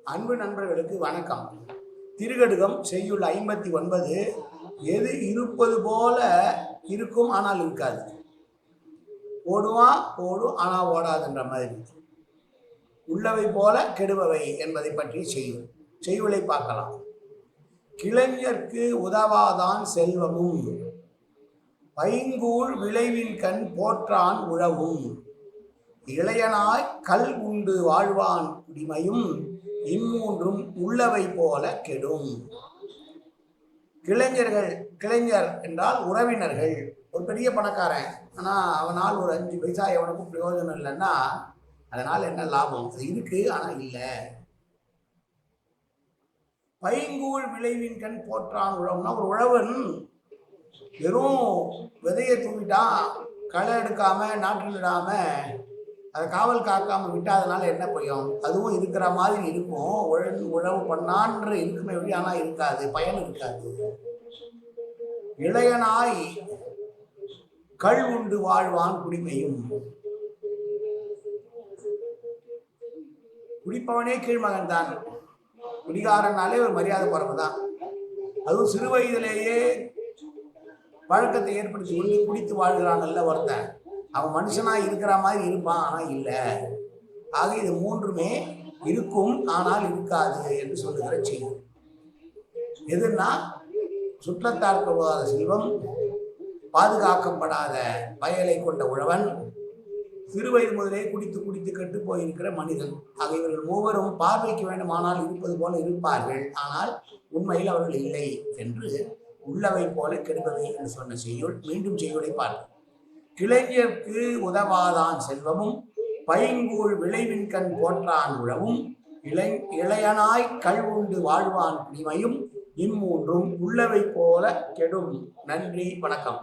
அன்பு நண்பர்களுக்கு வணக்கம். திருகடுகம் செய்யுள் 59. எது இருப்பது போல இருக்கும் ஆனால் இருக்காது, ஓடுவான் ஓடும் ஆனால் ஓடாதுன்ற மாதிரி, உள்ளவை போல கெடுபவை என்பதை பற்றி செய்யுளை பார்க்கலாம். கிளைஞர்க்கு உதவாதான் செல்வமும், பைங்கூழ் விளைவின் கண் போற்றான் உழவும், இளையனாய் கல் உண்டு வாழ்வான் குடிமையும், இம்மூன்றும் உள்ளவை போல கெடும். கிளைஞர் என்றால் உறவினர்கள். ஒரு பெரிய பணக்காரன், ஆனால் அவனால் ஒரு 5 பைசா எவனுக்கும் பிரயோஜனம் இல்லைன்னா அதனால் என்ன லாபம்? அது இருக்கு ஆனால் இல்லை. பைங்கூழ் விளைவின் கண் போற்றான் உழவுனா, ஒரு உழவன் வெறும் விதையை தூவிட்டான், களை எடுக்காம நாற்றிடாம அதை காவல் காக்காம விட்டாதனால என்ன பயம்? அதுவும் இருக்கிற மாதிரி இருக்கும், உழவு பண்ணான்ற இருக்குமே வழி, ஆனால் இருக்காது, பயன் இருக்காது. இளையனாய் கள் உண்டு வாழ்வான் குடிமையும், குடிப்பவனே கீழ்மகன் தான். குடிகாரனாலே ஒரு மரியாதை குறைவு தான். அதுவும் சிறு வயதிலேயே பழக்கத்தை ஏற்படுத்தி கொண்டு குடித்து வாழ்கிறான்ல ஒருத்தன், அவன் மனுஷனாக இருக்கிற மாதிரி இருப்பான் ஆனால் இல்லை. ஆக இது மூன்றுமே இருக்கும் ஆனால் இருக்காது என்று சொல்லுகிற செய்தி. எதுன்னா, சுற்றத்தார் கொள்ளாத செல்வம், பாதுகாக்கப்படாத வயலை கொண்ட உழவன், சிறுவயது முதலே குடித்து குடித்து கெட்டு போயிருக்கிற மனிதன். ஆக இவர்கள் மூவரும் பார்வைக்கு வேண்டுமானால் இருப்பது போல இருப்பார்கள், ஆனால் உண்மையில் அவர்கள் இல்லை என்று உள்ளவை போல கெடுபவை என்று சொன்ன செய்யுள். மீண்டும் செய்யுளை பார்ப்போம். கிளைஞர்க்கு உதவாதான் செல்வமும், பைங்கூழ் விளைவின் கண் போற்றான் உழவும், இளையனாய் கள் உண்டு வாழ்வான் குடிமையும், இம்மூன்றும் உள்ளவை போல கெடும். நன்றி, வணக்கம்.